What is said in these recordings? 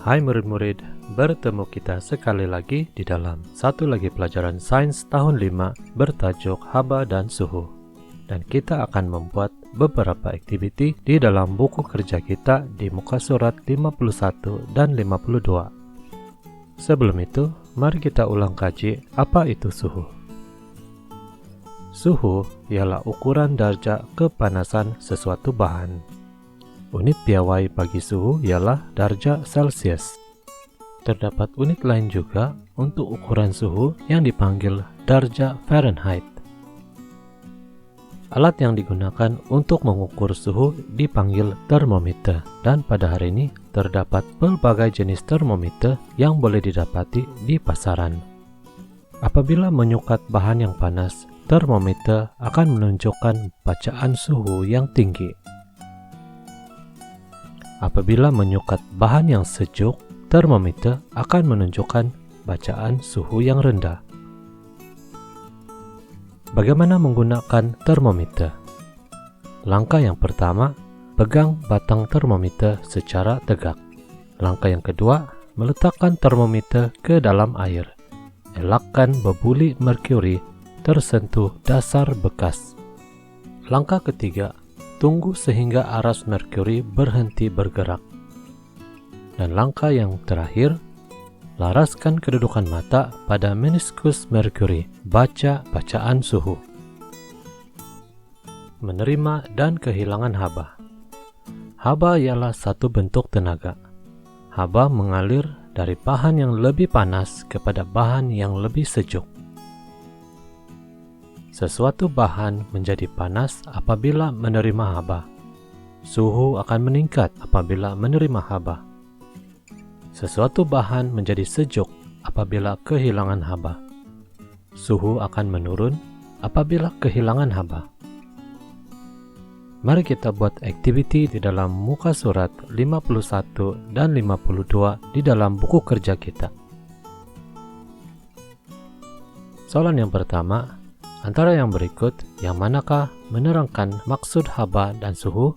Hai murid-murid, bertemu kita sekali lagi di dalam satu lagi pelajaran sains tahun 5 bertajuk haba dan suhu. Dan kita akan membuat beberapa aktiviti di dalam buku kerja kita di muka surat 51 dan 52. Sebelum itu, mari kita ulang kaji apa itu suhu. Suhu ialah ukuran darjah kepanasan sesuatu bahan. Unit piawai bagi suhu ialah darjah Celcius. Terdapat unit lain juga untuk ukuran suhu yang dipanggil darjah Fahrenheit. Alat yang digunakan untuk mengukur suhu dipanggil termometer, dan pada hari ini terdapat berbagai jenis termometer yang boleh didapati di pasaran. Apabila menyukat bahan yang panas, termometer akan menunjukkan bacaan suhu yang tinggi. Apabila menyukat bahan yang sejuk, termometer akan menunjukkan bacaan suhu yang rendah. Bagaimana menggunakan termometer? Langkah yang pertama, pegang batang termometer secara tegak. Langkah yang kedua, meletakkan termometer ke dalam air. Elakkan bebuli merkuri tersentuh dasar bekas. Langkah ketiga, tunggu sehingga aras merkuri berhenti bergerak. Dan langkah yang terakhir, laraskan kedudukan mata pada meniskus merkuri, baca bacaan suhu. Menerima dan kehilangan haba. Haba ialah satu bentuk tenaga. Haba mengalir dari bahan yang lebih panas kepada bahan yang lebih sejuk. Sesuatu bahan menjadi panas apabila menerima haba. Suhu akan meningkat apabila menerima haba. Sesuatu bahan menjadi sejuk apabila kehilangan haba. Suhu akan menurun apabila kehilangan haba. Mari kita buat aktiviti di dalam muka surat 51 dan 52 di dalam buku kerja kita. Soalan yang pertama, antara yang berikut, yang manakah menerangkan maksud haba dan suhu?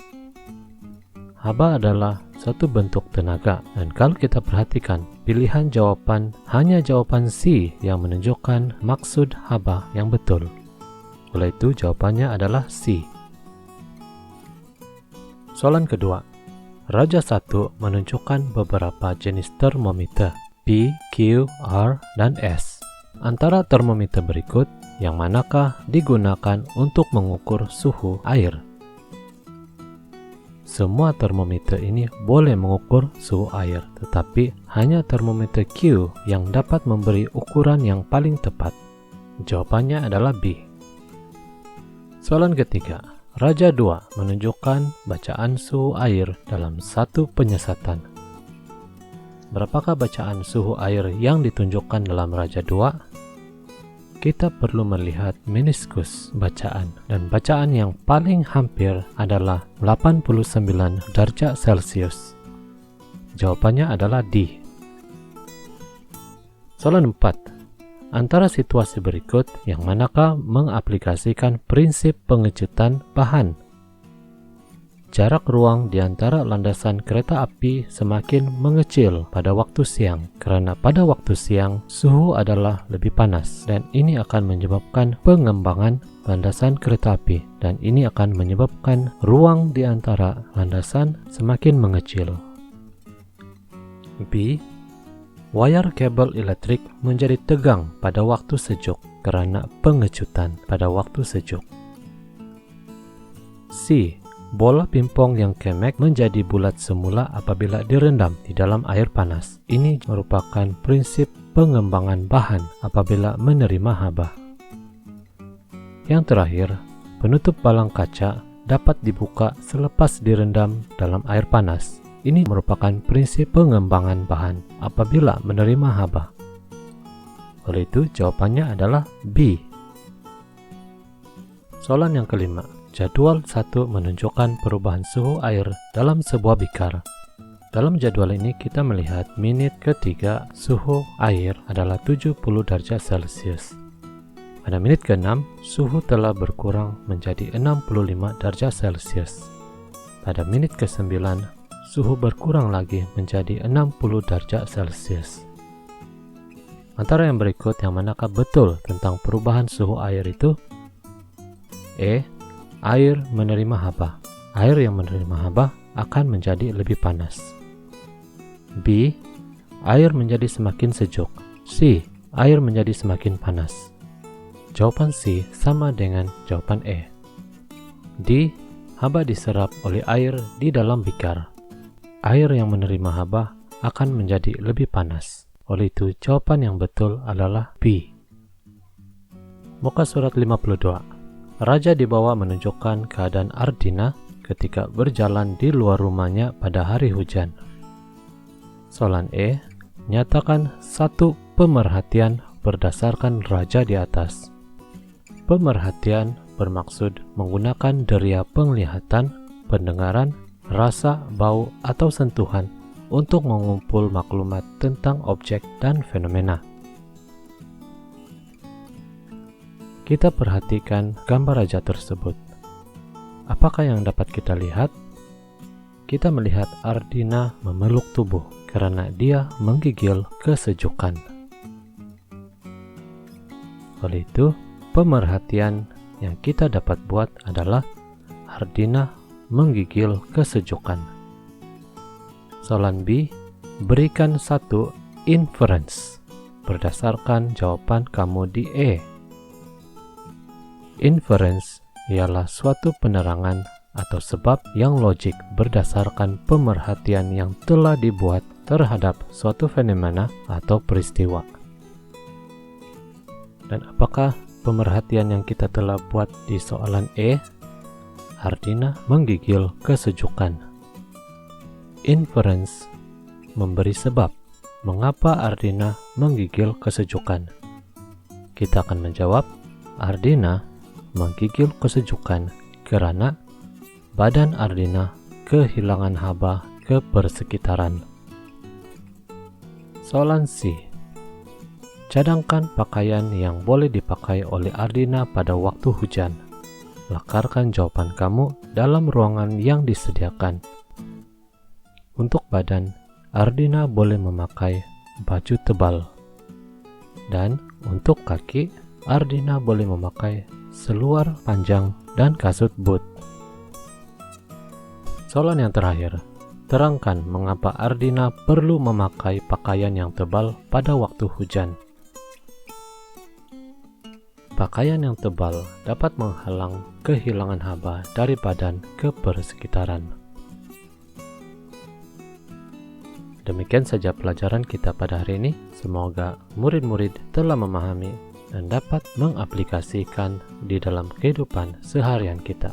Haba adalah satu bentuk tenaga, dan kalau kita perhatikan, pilihan jawaban hanya jawaban C yang menunjukkan maksud haba yang betul. Oleh itu, jawabannya adalah C. Soalan kedua, Raja 1 menunjukkan beberapa jenis termometer P, Q, R, dan S. Antara termometer berikut, yang manakah digunakan untuk mengukur suhu air? Semua termometer ini boleh mengukur suhu air, tetapi hanya termometer Q yang dapat memberi ukuran yang paling tepat. Jawabannya adalah B. Soalan ketiga, Raja 2 menunjukkan bacaan suhu air dalam satu penyesatan. Berapakah bacaan suhu air yang ditunjukkan dalam Raja 2? Kita perlu melihat meniskus bacaan, dan bacaan yang paling hampir adalah 89 derajat Celcius. Jawabannya adalah D. Soalan 4. Antara situasi berikut, yang manakah mengaplikasikan prinsip pengecutan bahan? Jarak ruang di antara landasan kereta api semakin mengecil pada waktu siang, karena pada waktu siang suhu adalah lebih panas, dan ini akan menyebabkan pengembangan landasan kereta api, dan ini akan menyebabkan ruang di antara landasan semakin mengecil. B. Wayar kabel elektrik menjadi tegang pada waktu sejuk karena pengecutan pada waktu sejuk. C. Bola pingpong yang kemek menjadi bulat semula apabila direndam di dalam air panas. Ini merupakan prinsip pengembangan bahan apabila menerima haba. Yang terakhir, penutup balang kaca dapat dibuka selepas direndam dalam air panas. Ini merupakan prinsip pengembangan bahan apabila menerima haba. Oleh itu, jawabannya adalah B. Soalan yang kelima. Jadwal 1 menunjukkan perubahan suhu air dalam sebuah bikar. Dalam jadwal ini kita melihat menit ketiga suhu air adalah 70 derajat Celcius. Pada menit ke-6, suhu telah berkurang menjadi 65 derajat Celcius. Pada menit ke-9, suhu berkurang lagi menjadi 60 derajat Celcius. Antara yang berikut, yang manakah betul tentang perubahan suhu air itu? E. Air menerima haba. Air yang menerima haba akan menjadi lebih panas. B. Air menjadi semakin sejuk. C. Air menjadi semakin panas. Jawaban C sama dengan jawaban E. D. Haba diserap oleh air di dalam bikar. Air yang menerima haba akan menjadi lebih panas. Oleh itu, jawaban yang betul adalah B. Muka surat 52. Raja dibawa menunjukkan keadaan Ardina ketika berjalan di luar rumahnya pada hari hujan. Soalan E. Nyatakan satu pemerhatian berdasarkan raja di atas. Pemerhatian bermaksud menggunakan deria penglihatan, pendengaran, rasa, bau, atau sentuhan untuk mengumpul maklumat tentang objek dan fenomena. Kita perhatikan gambar raja tersebut. Apakah yang dapat kita lihat? Kita melihat Ardina memeluk tubuh karena dia menggigil kesejukan. Oleh itu, pemerhatian yang kita dapat buat adalah Ardina menggigil kesejukan. Soalan B, berikan satu inference berdasarkan jawaban kamu di E. Inference ialah suatu penerangan atau sebab yang logik berdasarkan pemerhatian yang telah dibuat terhadap suatu fenomena atau peristiwa. Dan apakah pemerhatian yang kita telah buat di soalan E? Ardina menggigil kesejukan. Inference memberi sebab mengapa Ardina menggigil kesejukan. Kita akan menjawab, Ardina menggigil kesejukan karena badan Ardina kehilangan haba ke persekitaran. Soalan C. Cadangkan pakaian yang boleh dipakai oleh Ardina pada waktu hujan. Lakarkan jawaban kamu dalam ruangan yang disediakan. Untuk badan, Ardina boleh memakai baju tebal. Dan untuk kaki, Ardina boleh memakai seluar panjang dan kasut boot. Soalan yang terakhir, terangkan mengapa Ardina perlu memakai pakaian yang tebal pada waktu hujan. Pakaian yang tebal dapat menghalang kehilangan haba dari badan ke persekitaran. Demikian saja pelajaran kita pada hari ini. Semoga murid-murid telah memahami dan dapat mengaplikasikan di dalam kehidupan seharian kita.